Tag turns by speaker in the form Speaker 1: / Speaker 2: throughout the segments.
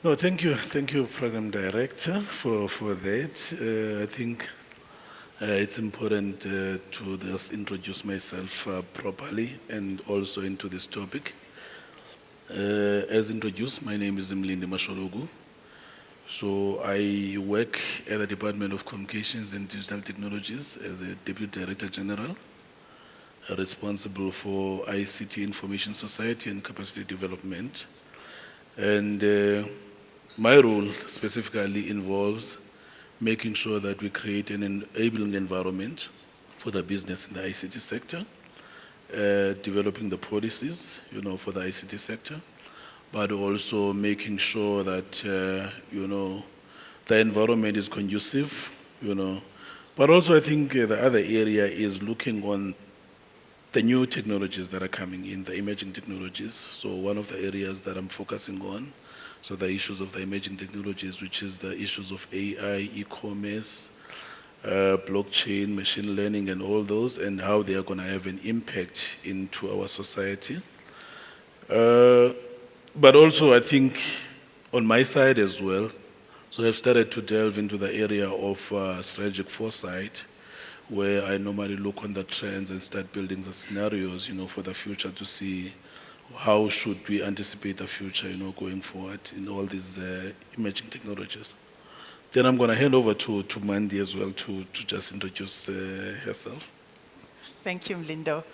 Speaker 1: No, thank you, Program Director, for that. I think it's important to just introduce myself properly and also into this topic. As introduced, my name is Mlindi Mashologu. So I work at the Department of Communications and Digital Technologies as a Deputy Director General, responsible for ICT Information Society and Capacity Development. And my role specifically involves making sure that we create an enabling environment for the business in the ICT sector, developing the policies, for the ICT sector, but also making sure that, the environment is conducive. But also I think the other area is looking on the new technologies that are coming in, the emerging technologies. So one of the areas that I'm focusing on, so the issues of the emerging technologies, which is the issues of AI, e-commerce, blockchain, machine learning, and all those, and how they are going to have an impact into our society. But also, I think on my side as well, so I've started to delve into the area of strategic foresight, where I normally look on the trends and start building the scenarios, for the future to see how should we anticipate the future, going forward in all these emerging technologies. Then I'm going to hand over to Mandy as well to just introduce herself.
Speaker 2: Thank you, Mlindo.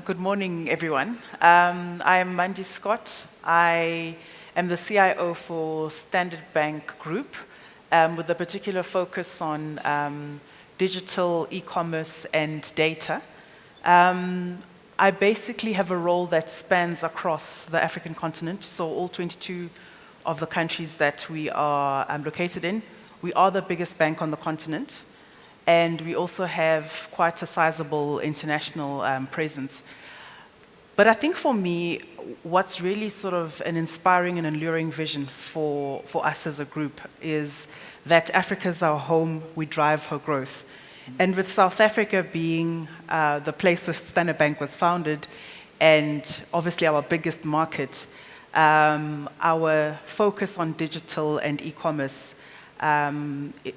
Speaker 2: Good morning, everyone. I am Mandy Scott. I am the CIO for Standard Bank Group, with a particular focus on digital, e-commerce, and data. I basically have a role that spans across the African continent, so all 22 of the countries that we are located in. We are the biggest bank on the continent, and we also have quite a sizable international presence. But I think for me, what's really sort of an inspiring and alluring vision for us as a group is that Africa's our home, we drive her growth. And with South Africa being the place where Standard Bank was founded, and obviously our biggest market, our focus on digital and e-commerce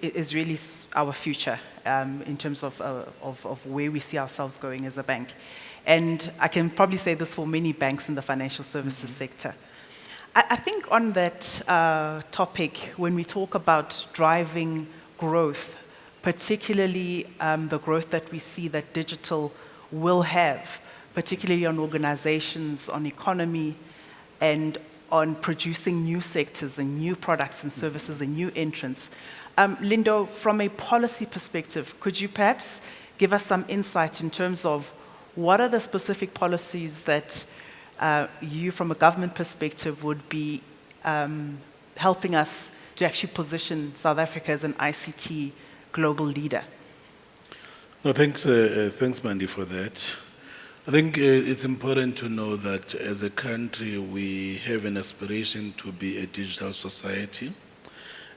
Speaker 2: is really our future in terms of where we see ourselves going as a bank. And I can probably say this for many banks in the financial services sector. I think on that topic, when we talk about driving growth, particularly the growth that we see that digital will have, particularly on organizations, on economy, and on producing new sectors and new products and services and new entrants. Lindo, from a policy perspective, could you perhaps give us some insight in terms of what are the specific policies that you, from a government perspective, would be helping us to actually position South Africa as an ICT global leader?
Speaker 1: No, thanks, Mandy, for that. I think it's important to know that as a country, we have an aspiration to be a digital society.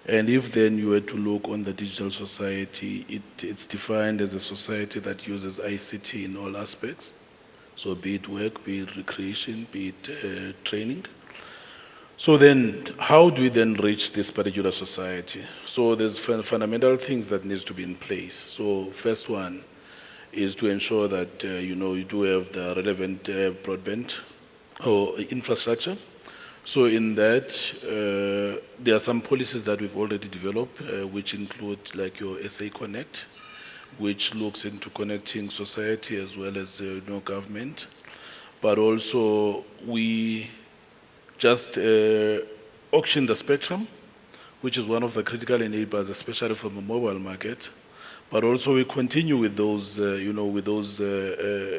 Speaker 1: And if then you were to look on the digital society, it's defined as a society that uses ICT in all aspects. So be it work, be it recreation, be it training. So then, how do we then reach this particular society? So there's fundamental things that needs to be in place. So first one is to ensure that you do have the relevant broadband or infrastructure. So in that, there are some policies that we've already developed, which include like your SA Connect, which looks into connecting society as well as government. But also we just auction the spectrum, which is one of the critical enablers, especially for the mobile market. But also we continue with those,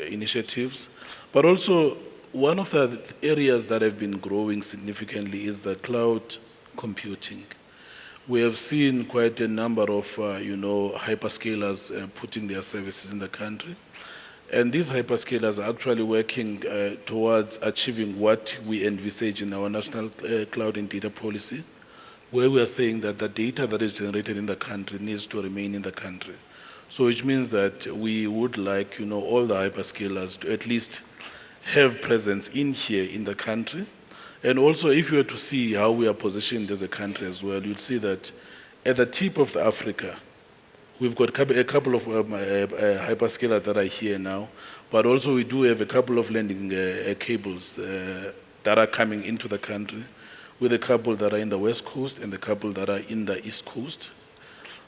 Speaker 1: initiatives. But also one of the areas that have been growing significantly is the cloud computing. We have seen quite a number of, hyperscalers putting their services in the country. And these hyperscalers are actually working towards achieving what we envisage in our national cloud and data policy, where we are saying that the data that is generated in the country needs to remain in the country. So which means that we would like, all the hyperscalers to at least have presence in here in the country, And also, if you were to see how we are positioned as a country as well, you'll see that at the tip of Africa, we've got a couple of hyperscalers that are here now, but also we do have a couple of landing cables that are coming into the country, with a couple that are in the West Coast and a couple that are in the East Coast.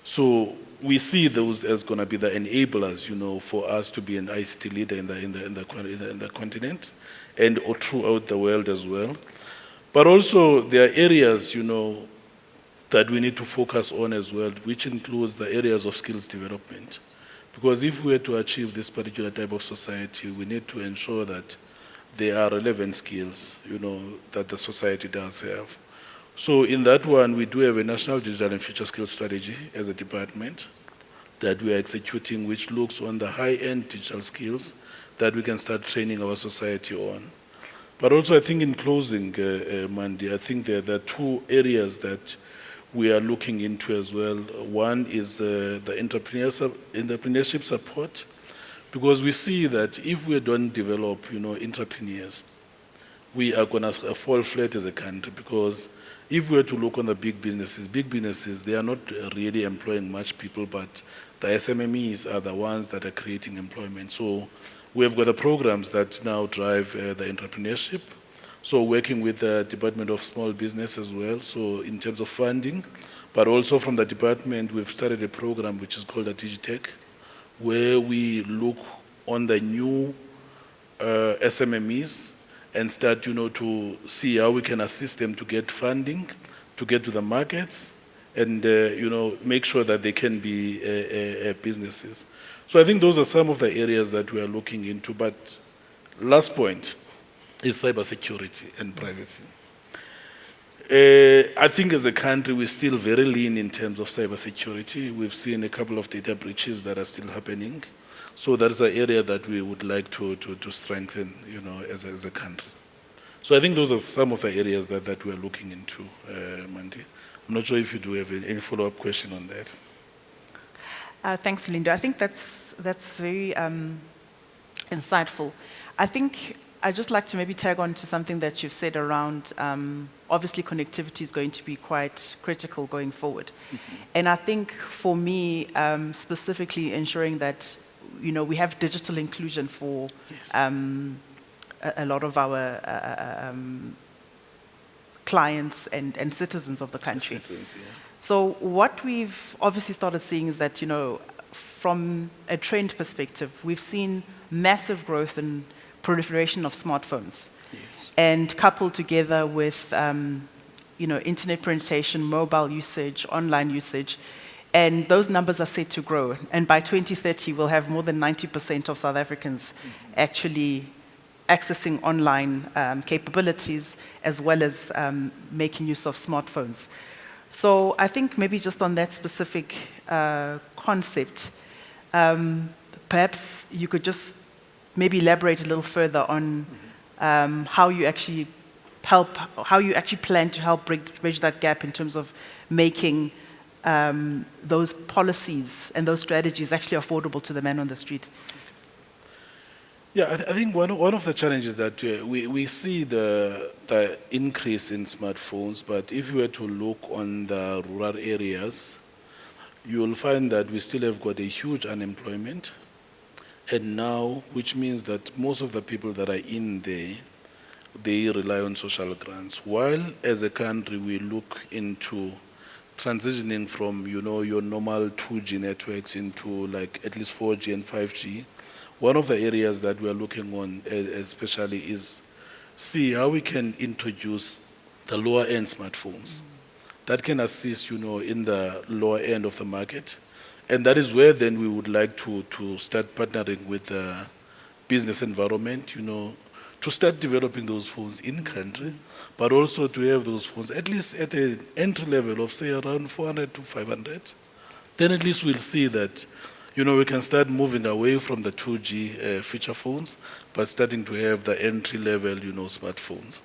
Speaker 1: So we see those as going to be the enablers, for us to be an ICT leader in the continent and throughout the world as well. But also there are areas, that we need to focus on as well, which includes the areas of skills development. Because if we are to achieve this particular type of society, we need to ensure that there are relevant skills, that the society does have. So in that one, we do have a National Digital and Future Skills Strategy as a department that we are executing, which looks on the high-end digital skills that we can start training our society on. But also, I think in closing, Mandy, I think there are two areas that we are looking into as well. One is the entrepreneurship support, because we see that if we don't develop, entrepreneurs, we are going to fall flat as a country. Because if we were to look on the big businesses, they are not really employing much people, but the SMMEs are the ones that are creating employment. So we have got the programs that now drive the entrepreneurship. So working with the Department of Small Business as well, so in terms of funding, but also from the department, we've started a program which is called the Digitech, where we look on the new SMMEs and start, to see how we can assist them to get funding, to get to the markets, and, make sure that they can be businesses. So I think those are some of the areas that we are looking into. But last point is cybersecurity and privacy. I think as a country, we're still very lean in terms of cybersecurity. We've seen a couple of data breaches that are still happening. So that is an area that we would like to strengthen, as a country. So I think those are some of the areas that we are looking into, Mandy. I'm not sure if you do have any follow-up question on that.
Speaker 2: Thanks, Linda. I think that's very insightful. I think I'd just like to maybe tag on to something that you've said around, obviously connectivity is going to be quite critical going forward. Mm-hmm. And I think for me, specifically ensuring that, we have digital inclusion for yes. A lot of our clients and citizens of the country. Citizens, yeah. So what we've obviously started seeing is that, from a trend perspective, we've seen massive growth in proliferation of smartphones. Yes. And coupled together with, internet penetration, mobile usage, online usage, and those numbers are set to grow. And by 2030, we'll have more than 90% of South Africans actually accessing online capabilities, as well as making use of smartphones. So I think maybe just on that specific concept, perhaps you could just maybe elaborate a little further on how you actually plan to help bridge that gap in terms of making those policies and those strategies actually affordable to the man on the street.
Speaker 1: Yeah, I think one of the challenges that we see the increase in smartphones, but if you were to look on the rural areas, you will find that we still have got a huge unemployment, and now, which means that most of the people that are in there, they rely on social grants. While as a country we look into transitioning from your normal 2G networks into like at least 4G and 5G, one of the areas that we are looking on especially is see how we can introduce the lower end smartphones that can assist in the lower end of the market. And that is where then we would like to start partnering with the business environment, to start developing those phones in country, but also to have those phones at least at an entry level of say around 400 to 500. Then at least we'll see that, we can start moving away from the 2G feature phones, but starting to have the entry level, smartphones.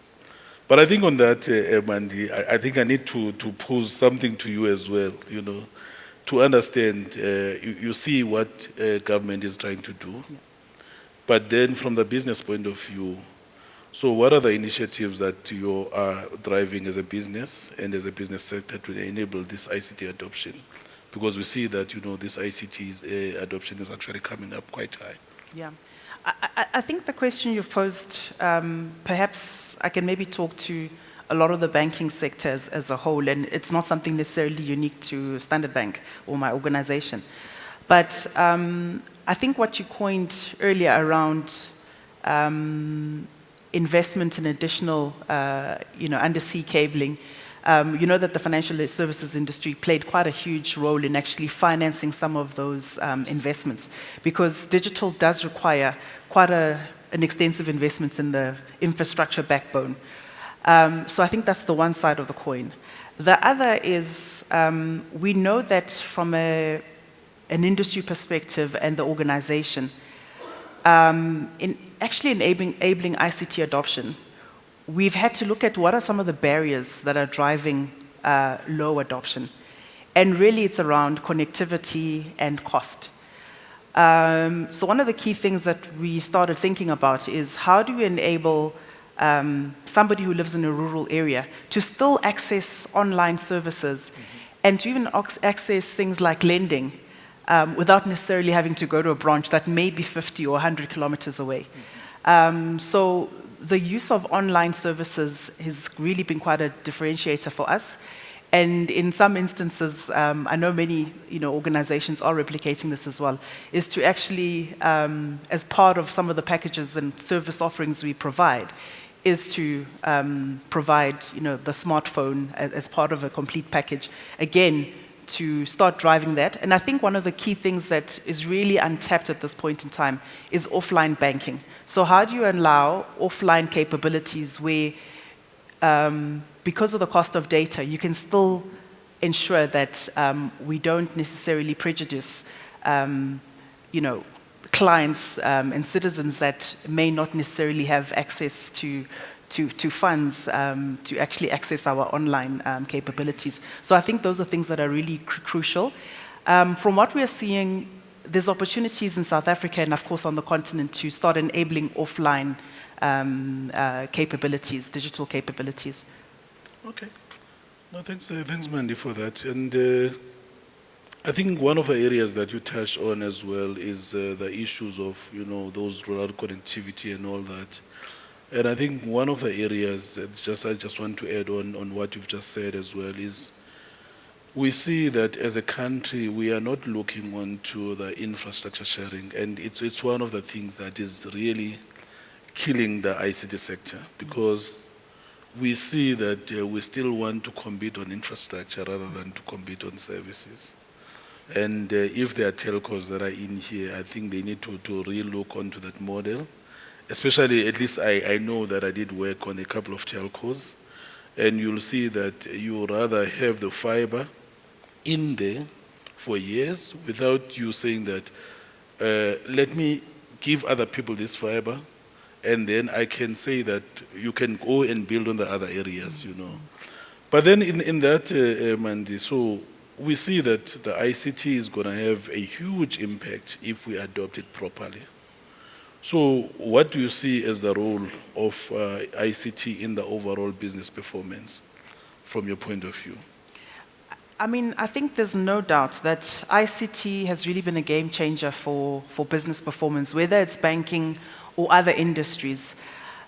Speaker 1: But I think on that, Mandy, I think I need to pose something to you as well, to understand, you see what government is trying to do. But then from the business point of view, So what are the initiatives that you are driving as a business and as a business sector to enable this ICT adoption? Because we see that, this ICT adoption is actually coming up quite high.
Speaker 2: Yeah. I think the question you've posed, perhaps I can maybe talk to a lot of the banking sector as a whole, and it's not something necessarily unique to Standard Bank or my organization. But I think what you coined earlier around investment in additional, undersea cabling, that the financial services industry played quite a huge role in actually financing some of those investments, because digital does require quite an extensive investment in the infrastructure backbone. So I think that's the one side of the coin. The other is we know that from an industry perspective and the organization, in actually enabling ICT adoption, we've had to look at what are some of the barriers that are driving low adoption. And really it's around connectivity and cost. So one of the key things that we started thinking about is how do we enable somebody who lives in a rural area to still access online services and to even access things like lending without necessarily having to go to a branch that may be 50 or 100 kilometers away. So the use of online services has really been quite a differentiator for us. And in some instances, I know many organizations are replicating this as well, is to actually, as part of some of the packages and service offerings we provide, is to provide the smartphone as part of a complete package, again, to start driving that. And I think one of the key things that is really untapped at this point in time is offline banking. So how do you allow offline capabilities where, because of the cost of data, you can still ensure that we don't necessarily prejudice clients and citizens that may not necessarily have access to funds to actually access our online capabilities. So I think those are things that are really crucial. From what we are seeing, there's opportunities in South Africa and of course on the continent to start enabling offline capabilities, digital capabilities.
Speaker 1: Okay. No, thanks, Mandy, for that. And I think one of the areas that you touched on as well is the issues of, those rural connectivity and all that. And I think one of the areas, I just want to add on what you've just said as well, is we see that as a country, we are not looking onto the infrastructure sharing. And it's one of the things that is really killing the ICT sector, because we see that we still want to compete on infrastructure rather than to compete on services. And if there are telcos that are in here, I think they need to re-look onto that model. Especially, at least I know that I did work on a couple of telcos, and you'll see that you rather have the fiber in there for years without you saying that, let me give other people this fiber, and then I can say that you can go and build on the other areas, But then in that, Mandy, so we see that the ICT is going to have a huge impact if we adopt it properly. So what do you see as the role of ICT in the overall business performance from your point of view?
Speaker 2: I mean, I think there's no doubt that ICT has really been a game changer for business performance, whether it's banking or other industries,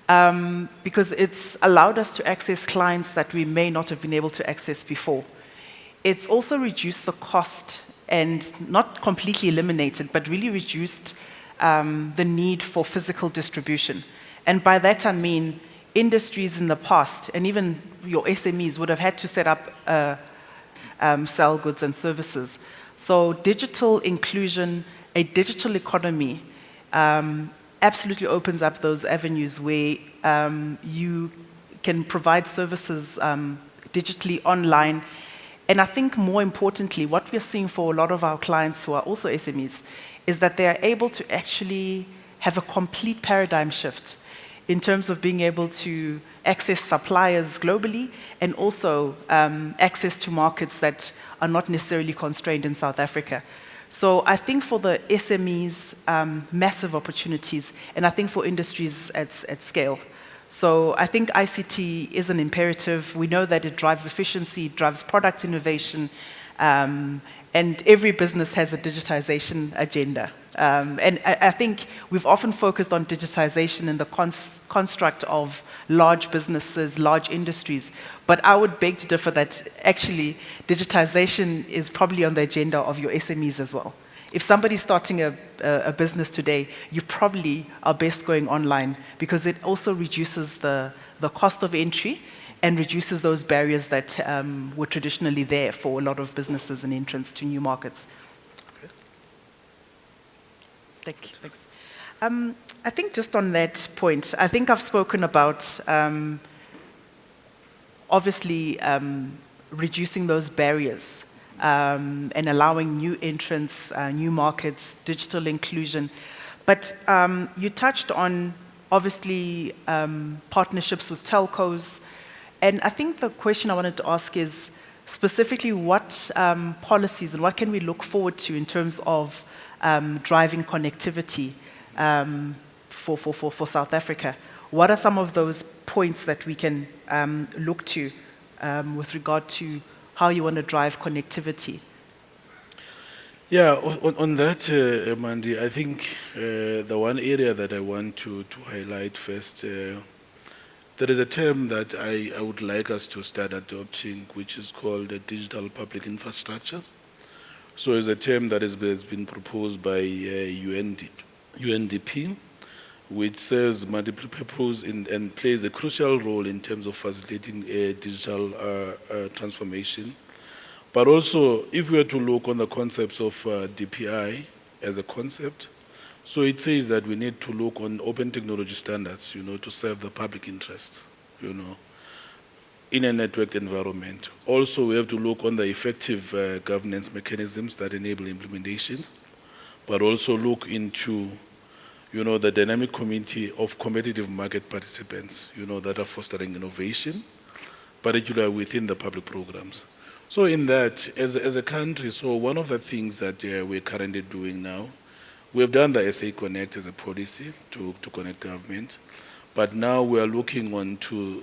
Speaker 2: because it's allowed us to access clients that we may not have been able to access before. It's also reduced the cost and not completely eliminated, but really reduced the need for physical distribution. And by that I mean industries in the past, and even your SMEs would have had to set up sell goods and services. So digital inclusion, a digital economy, absolutely opens up those avenues where you can provide services digitally online. And I think more importantly, what we're seeing for a lot of our clients who are also SMEs is that they are able to actually have a complete paradigm shift in terms of being able to access suppliers globally and also access to markets that are not necessarily constrained in South Africa. So I think for the SMEs, massive opportunities, and I think for industries at scale. So I think ICT is an imperative. We know that it drives efficiency, it drives product innovation, and every business has a digitization agenda. And I think we've often focused on digitization in the construct of large businesses, large industries. But I would beg to differ that actually digitization is probably on the agenda of your SMEs as well. If somebody's starting a business today, you probably are best going online because it also reduces the cost of entry and reduces those barriers that were traditionally there for a lot of businesses and entrants to new markets.
Speaker 1: Okay.
Speaker 2: Thanks. I think just on that point, I think I've spoken about obviously reducing those barriers and allowing new entrants, new markets, digital inclusion. But you touched on, obviously, partnerships with telcos. And I think the question I wanted to ask is specifically what policies and what can we look forward to in terms of driving connectivity for South Africa? What are some of those points that we can look to with regard to how you want to drive connectivity?
Speaker 1: Yeah, on that, Mandy, I think the one area that I want to highlight first, there is a term that I would like us to start adopting, which is called digital public infrastructure. So it's a term that has been proposed by UNDP, which serves multiple purposes and plays a crucial role in terms of facilitating digital transformation. But also, if we were to look on the concepts of DPI as a concept, so it says that we need to look on open technology standards, to serve the public interest, in a networked environment. Also, we have to look on the effective governance mechanisms that enable implementation, but also look into, the dynamic community of competitive market participants, that are fostering innovation, particularly within the public programs. So in that, as a country, so one of the things that we're currently doing now, we have done the SA Connect as a policy to connect government, but now we are looking on to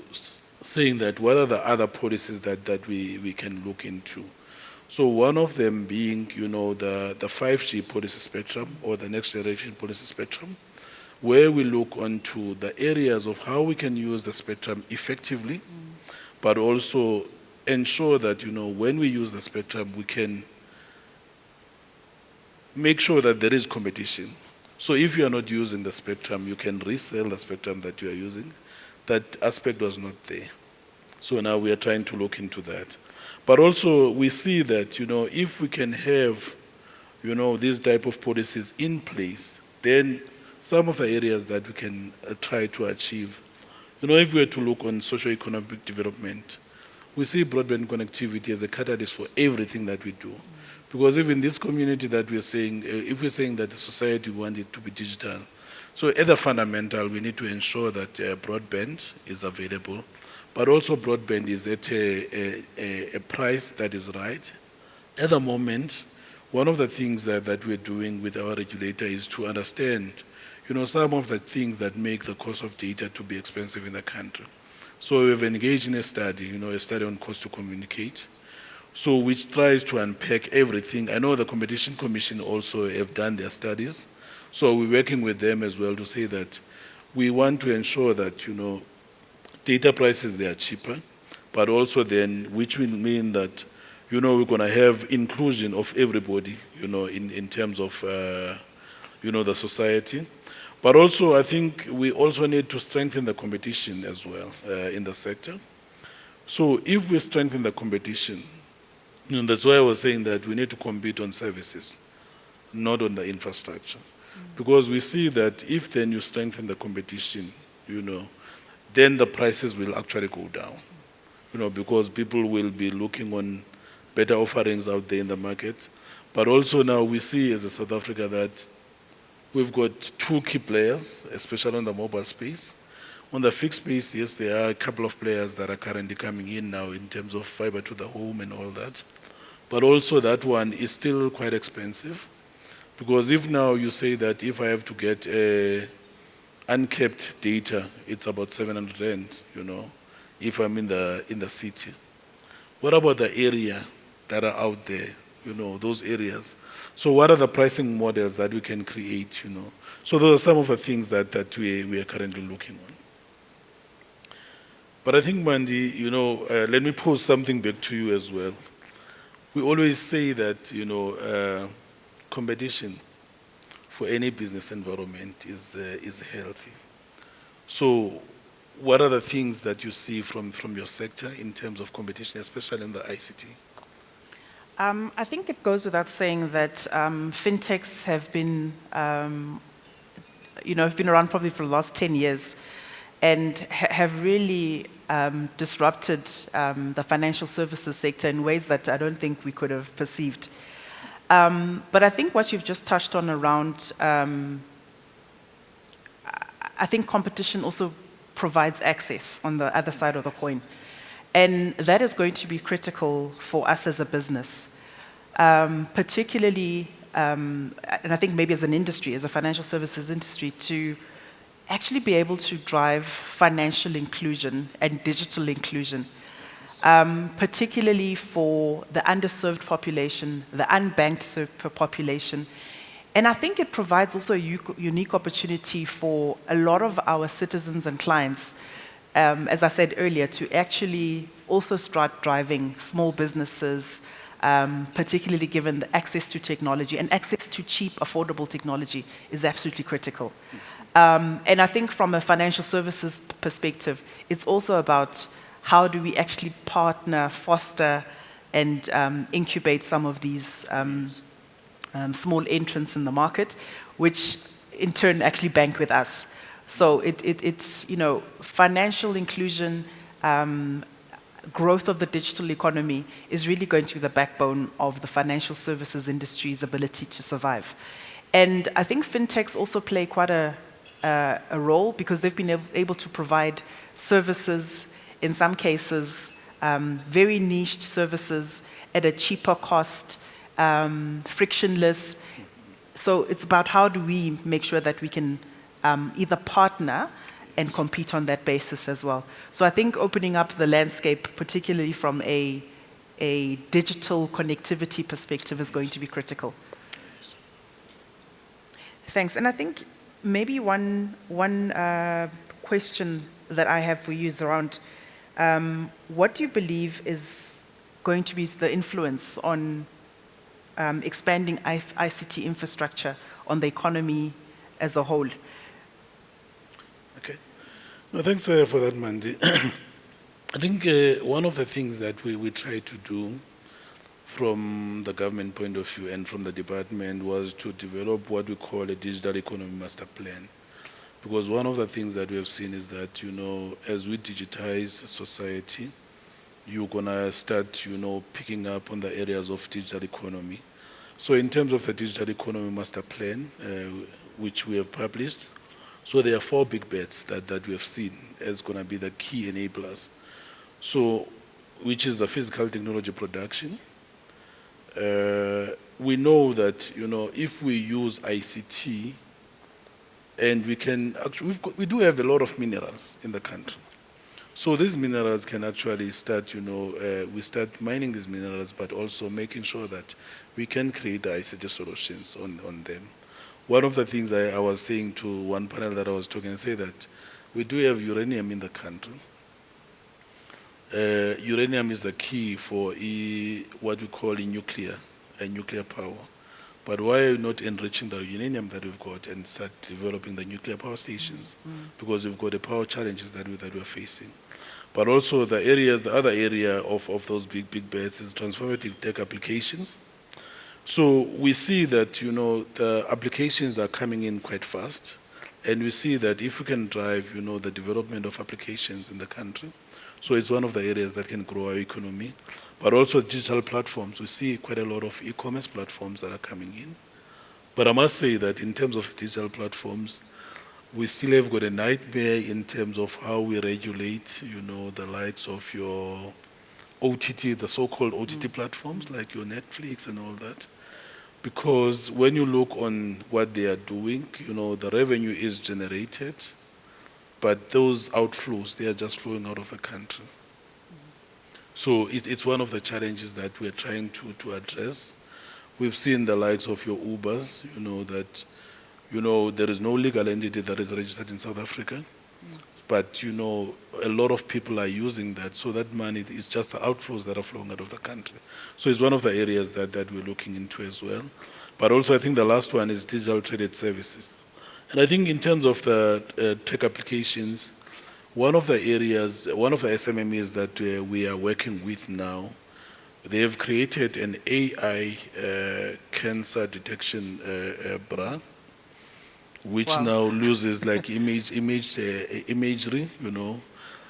Speaker 1: saying that what are the other policies that we can look into. So one of them being, the 5G policy spectrum or the next generation policy spectrum, where we look onto the areas of how we can use the spectrum effectively, but also ensure that, when we use the spectrum, we can make sure that there is competition. So if you are not using the spectrum, you can resell the spectrum that you are using. That aspect was not there. So now we are trying to look into that. But also we see that, if we can have, these type of policies in place, then some of the areas that we can try to achieve, if we were to look on socio-economic development, we see broadband connectivity as a catalyst for everything that we do. Because even this community that we're saying, if we're saying that the society wants it to be digital, so at the fundamental, we need to ensure that broadband is available, but also broadband is at a price that is right. At the moment, one of the things that we're doing with our regulator is to understand, some of the things that make the cost of data to be expensive in the country. So we've engaged in a study, a study on cost to communicate, so which tries to unpack everything. I know the Competition Commission also have done their studies, so we're working with them as well to say that we want to ensure that, data prices, they are cheaper, but also then, which will mean that, we're going to have inclusion of everybody, in terms of, the society. But also, I think we also need to strengthen the competition as well in the sector. So if we strengthen the competition, that's why I was saying that we need to compete on services, not on the infrastructure. Because we see that if then you strengthen the competition, then the prices will actually go down. Because people will be looking on better offerings out there in the market. But also now we see as a South Africa that we've got two key players, especially on the mobile space. On the fixed space, yes, there are a couple of players that are currently coming in now in terms of fiber to the home and all that. But also that one is still quite expensive. Because if now you say that if I have to get uncapped data, it's about 700 rand, if I'm in the city. What about the area that are out there, those areas? So what are the pricing models that we can create? So those are some of the things that we are currently looking on. But I think, Mandy, let me pose something back to you as well. We always say that, competition for any business environment is healthy. So what are the things that you see from your sector in terms of competition, especially in the ICT?
Speaker 2: I think it goes without saying that fintechs have been, have been around probably for the last 10 years and have really disrupted the financial services sector in ways that I don't think we could have perceived. But I think what you've just touched on around, I think competition also provides access on the other side of the coin. And that is going to be critical for us as a business, particularly, and I think maybe as an industry, as a financial services industry, to actually be able to drive financial inclusion and digital inclusion, particularly for the underserved population, the unbanked population. And I think it provides also a unique opportunity for a lot of our citizens and clients, as I said earlier, to actually also start driving small businesses, particularly given the access to technology, and access to cheap, affordable technology is absolutely critical. And I think from a financial services perspective, it's also about how do we actually partner, foster, and incubate some of these small entrants in the market, which in turn actually bank with us. So it's, financial inclusion, growth of the digital economy is really going to be the backbone of the financial services industry's ability to survive. And I think fintechs also play quite a role because they've been able to provide services, in some cases, very niched services at a cheaper cost, frictionless. So it's about how do we make sure that we can either partner and compete on that basis as well. So I think opening up the landscape, particularly from a digital connectivity perspective, is going to be critical. Thanks. And I think maybe one question that I have for you is around what do you believe is going to be the influence on expanding ICT infrastructure on the economy as a whole?
Speaker 1: Okay. No, thanks for that, Mandy. I think one of the things that we try to do from the government point of view and from the department was to develop what we call a digital economy master plan. Because one of the things that we have seen is that, as we digitize society, you're going to start, picking up on the areas of digital economy. So in terms of the digital economy master plan, which we have published, so there are 4 big bets that we have seen as going to be the key enablers. So, which is the physical technology production. We know that, if we use ICT, and we can actually, we do have a lot of minerals in the country. So these minerals can actually start, we start mining these minerals, but also making sure that we can create the ICT solutions on them. One of the things I was saying to one panel that I was talking, I say that we do have uranium in the country. Uranium is the key for what we call nuclear power. But why are we not enriching the uranium that we've got and start developing the nuclear power stations? Because we've got the power challenges that we're facing. But also the other area of those big bets is transformative tech applications. So we see that, the applications are coming in quite fast. And we see that if we can drive, the development of applications in the country, so it's one of the areas that can grow our economy. But also digital platforms. We see quite a lot of e-commerce platforms that are coming in. But I must say that in terms of digital platforms, we still have got a nightmare in terms of how we regulate, the likes of your OTT, the so-called OTT platforms, like your Netflix and all that. Because when you look on what they are doing, the revenue is generated, but those outflows, they are just flowing out of the country. So it's one of the challenges that we're trying to address. We've seen the likes of your Ubers, that, there is no legal entity that is registered in South Africa, but, a lot of people are using that, so that money is just the outflows that are flowing out of the country. So it's one of the areas that we're looking into as well. But also I think the last one is digital traded services. And I think in terms of the tech applications, one of the SMMEs that we are working with now, they have created an AI cancer detection bra, which
Speaker 2: Wow.
Speaker 1: now uses like imagery,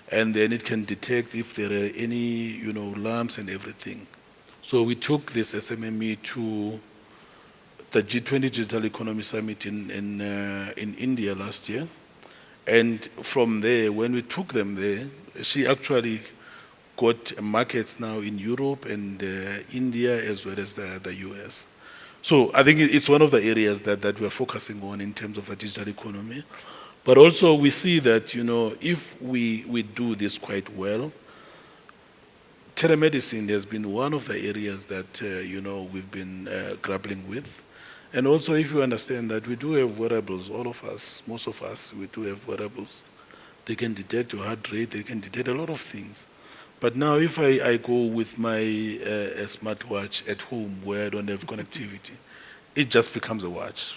Speaker 1: and then it can detect if there are any, lumps and everything. So we took this SMME to the G20 Digital Economy Summit in India last year. And from there, when we took them there, she actually got markets now in Europe and India as well as the US. So I think it's one of the areas that we're focusing on in terms of the digital economy. But also we see that, if we do this quite well, telemedicine has been one of the areas that, we've been grappling with. And also, if you understand that we do have wearables, all of us, most of us, we do have wearables. They can detect your heart rate, they can detect a lot of things. But now if I go with my smartwatch at home where I don't have connectivity, it just becomes a watch,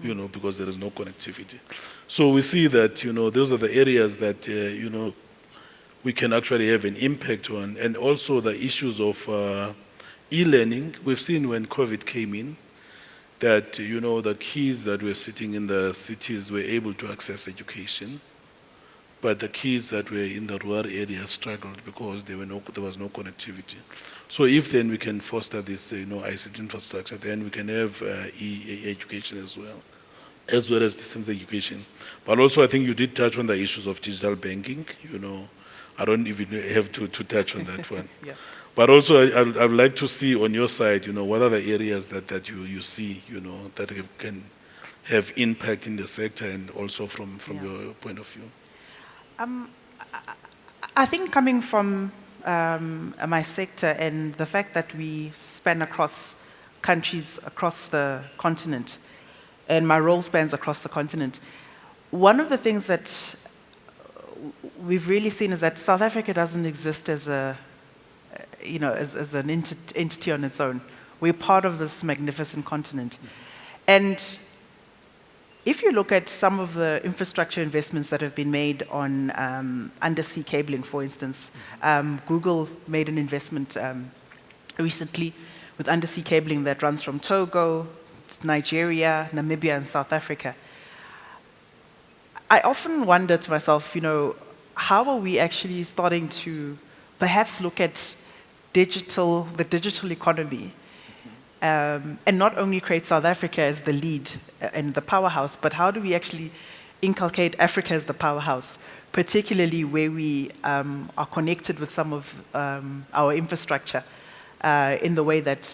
Speaker 1: because there is no connectivity. So we see that, those are the areas that, we can actually have an impact on. And also the issues of e-learning. We've seen when COVID came in, that, the kids that were sitting in the cities were able to access education, but the kids that were in the rural areas struggled because there was no connectivity. So if then we can foster this, ICT infrastructure, then we can have education as well as distance education. But also I think you did touch on the issues of digital banking, I don't even have to touch on that one.
Speaker 2: Yeah.
Speaker 1: But also, I would like to see on your side, what are the areas that you see, that can have impact in the sector and also from your point of view?
Speaker 2: I think coming from my sector and the fact that we span across countries across the continent, and my role spans across the continent, one of the things that we've really seen is that South Africa doesn't exist as a as an entity on its own. We're part of this magnificent continent. And if you look at some of the infrastructure investments that have been made on undersea cabling, for instance, Google made an investment recently with undersea cabling that runs from Togo, Nigeria, Namibia, and South Africa. I often wonder to myself, how are we actually starting to perhaps look at the digital economy, and not only create South Africa as the lead and the powerhouse, but how do we actually inculcate Africa as the powerhouse, particularly where we are connected with some of our infrastructure in the way that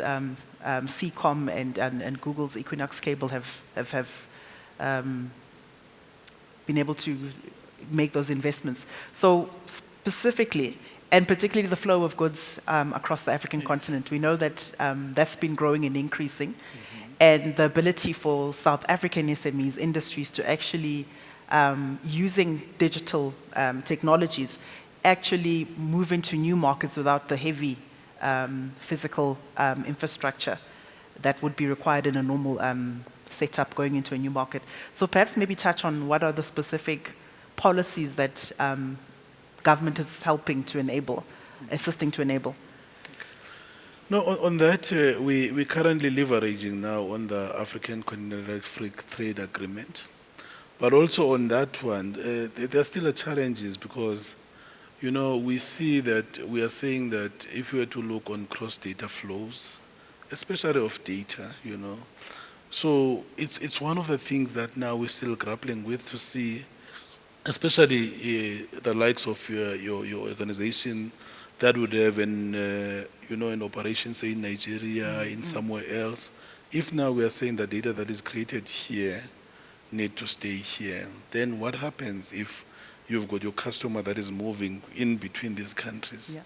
Speaker 2: CCOM and Google's Equinox cable have been able to make those investments. So specifically, and particularly the flow of goods across the African continent. We know that that's been growing and increasing. And the ability for South African SMEs, industries, to actually, using digital technologies, actually move into new markets without the heavy physical infrastructure that would be required in a normal setup going into a new market. So perhaps maybe touch on what are the specific policies that government is helping to enable, assisting to enable.
Speaker 1: No, on that, we're currently leveraging now on the African Continental Free Trade Agreement. But also on that one, there's still challenges because, we see that we are saying that if we were to look on cross-data flows, especially of data, so it's one of the things that now we're still grappling with to see, especially the likes of your organization that would have an operation, say in Nigeria, in somewhere else. If now we are saying the data that is created here need to stay here, then what happens if you've got your customer that is moving in between these countries.
Speaker 2: Yeah.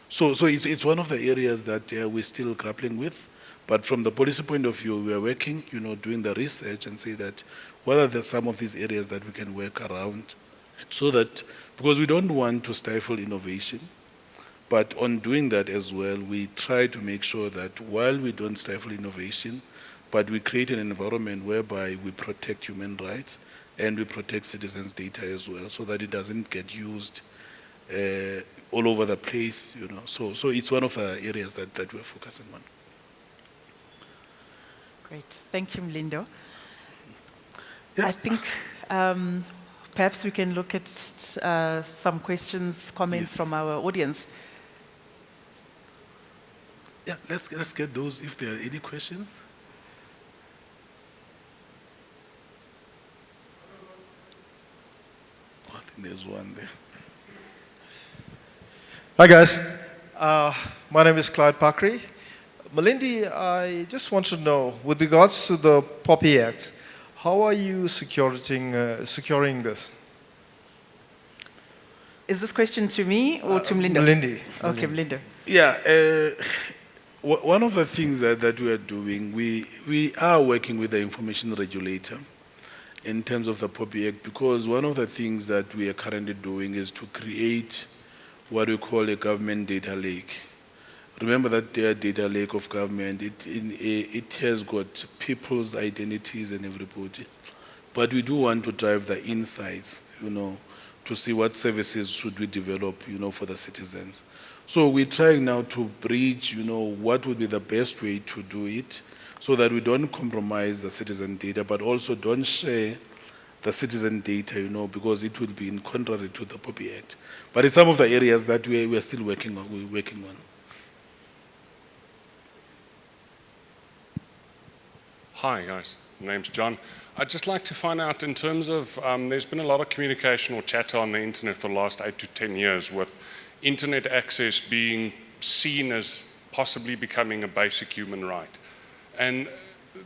Speaker 1: So it's one of the areas that we're still grappling with. But from the policy point of view, we are working, doing the research and say that what are some of these areas that we can work around so that, because we don't want to stifle innovation, but on doing that as well, we try to make sure that while we don't stifle innovation, but we create an environment whereby we protect human rights and we protect citizens' data as well, so that it doesn't get used all over the place, So it's one of the areas that we're focusing on.
Speaker 2: Great. Thank you, Mlindo.
Speaker 1: Yeah.
Speaker 2: I think perhaps we can look at some questions, comments
Speaker 1: Yes.
Speaker 2: from our audience.
Speaker 1: Yeah, let's get those if there are any questions. Oh, I think there's one there.
Speaker 3: Hi guys, my name is Clyde Pakri. Malindi, I just want to know, with regards to the POPI Act, how are you securing this?
Speaker 2: Is this question to me or to Mlindo?
Speaker 3: Malindi.
Speaker 2: Okay, Mlindo.
Speaker 1: Yeah, one of the things that we are doing, we are working with the information regulator in terms of the POPI Act, because one of the things that we are currently doing is to create what we call a government data lake. Remember that data lake of government, it has got people's identities and everybody. But we do want to drive the insights, to see what services should we develop, for the citizens. So we're trying now to bridge, what would be the best way to do it so that we don't compromise the citizen data, but also don't share the citizen data, because it will be in contrary to the POPI Act. But it's some of the areas that we're still working on.
Speaker 4: Hi guys, my name's John. I'd just like to find out in terms of, there's been a lot of communication or chatter on the internet for the last 8 to 10 years with internet access being seen as possibly becoming a basic human right. And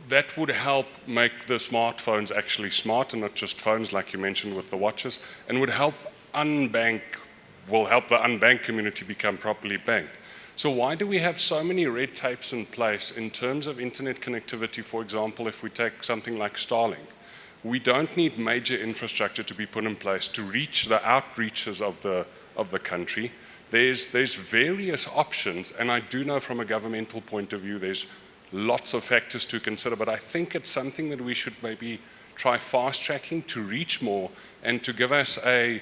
Speaker 4: that would help make the smartphones actually smart and not just phones like you mentioned with the watches, and would help the unbanked community become properly banked. So why do we have so many red tapes in place in terms of internet connectivity? For example, if we take something like Starlink, we don't need major infrastructure to be put in place to reach the outreaches of the country. There's various options, and I do know from a governmental point of view there's lots of factors to consider, but I think it's something that we should maybe try fast-tracking to reach more and to give us a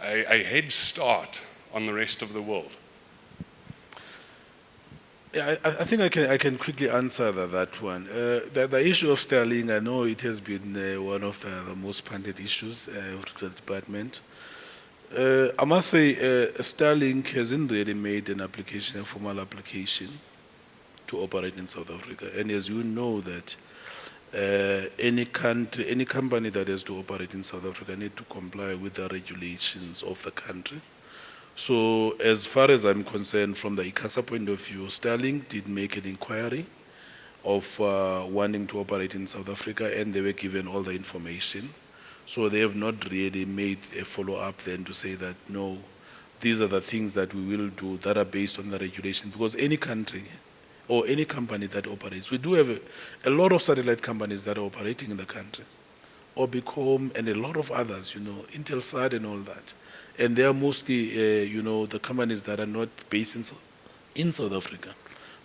Speaker 4: head start on the rest of the world.
Speaker 1: Yeah, I think I can quickly answer that one. The issue of Starlink, I know it has been one of the most pundit issues of the department. I must say, Starlink hasn't really made an application, a formal application, to operate in South Africa. And as you know that any country, any company that has to operate in South Africa need to comply with the regulations of the country. So as far as I'm concerned, from the ICASA point of view, Starlink did make an inquiry of wanting to operate in South Africa, and they were given all the information. So they have not really made a follow-up then to say that, no, these are the things that we will do that are based on the regulation, because any country or any company that operates, we do have a lot of satellite companies that are operating in the country, Obicom and a lot of others, Intelsat and all that. And they are mostly, the companies that are not based in South Africa.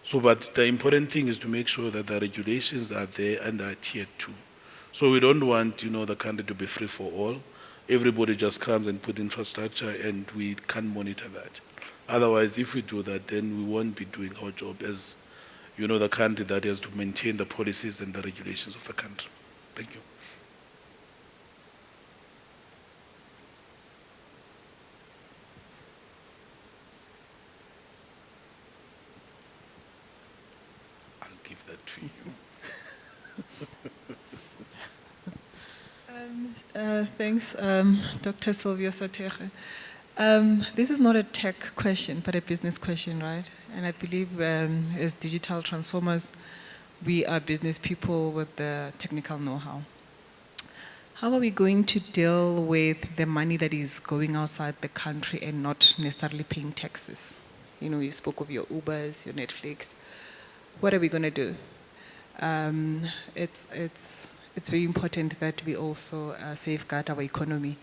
Speaker 1: So, but the important thing is to make sure that the regulations are there and are adhered to. So we don't want, the country to be free for all. Everybody just comes and put infrastructure, and we can't monitor that. Otherwise, if we do that, then we won't be doing our job as, the country that has to maintain the policies and the regulations of the country. Thank you. Give that to you.
Speaker 5: Thanks, Dr. Sylvia Satere. This is not a tech question, but a business question, right? And I believe as digital transformers, we are business people with the technical know-how. How are we going to deal with the money that is going outside the country and not necessarily paying taxes? You know, you spoke of your Ubers, your Netflix. What are we going to do? It's very important that we also safeguard our economy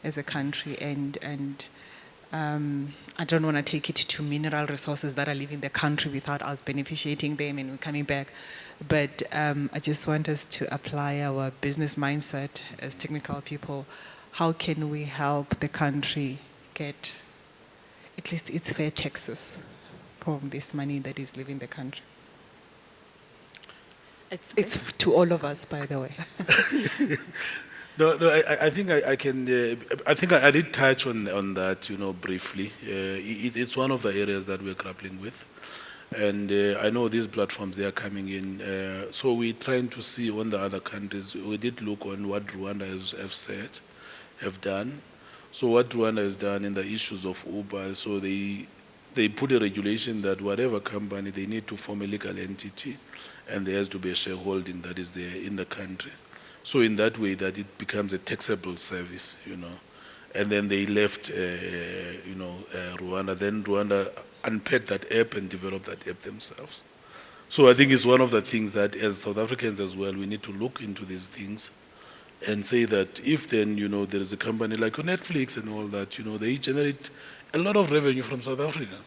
Speaker 5: as a country, and I don't want to take it to mineral resources that are leaving the country without us beneficiating them and we're coming back. But I just want us to apply our business mindset as technical people. How can we help the country get at least its fair taxes from this money that is leaving the country? It's to all of us, by the way.
Speaker 1: No, I think I can. I think I did touch on that, briefly. It's one of the areas that we're grappling with, and I know these platforms, they are coming in. So we're trying to see on the other countries. We did look on what Rwanda have done. So what Rwanda has done in the issues of Uber, so they put a regulation that whatever company, they need to form a legal entity, and there has to be a shareholding that is there in the country. So in that way, that it becomes a taxable service, And then they left, Rwanda. Then Rwanda unpacked that app and developed that app themselves. So I think it's one of the things that as South Africans as well, we need to look into these things and say that if then, there is a company like Netflix and all that, they generate a lot of revenue from South Africa.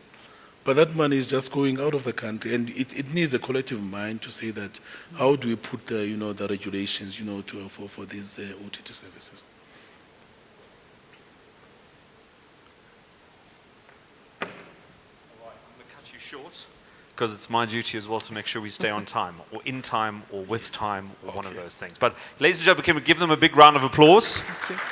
Speaker 1: But that money is just going out of the country, and it needs a collective mind to say that how do we put the, the regulations, for these OTT services.
Speaker 6: All right, I'm going to cut you short because it's my duty as well to make sure we stay on time, or in time, or with time, or one of those things. But ladies and gentlemen, can we give them a big round of applause?
Speaker 2: Thank you.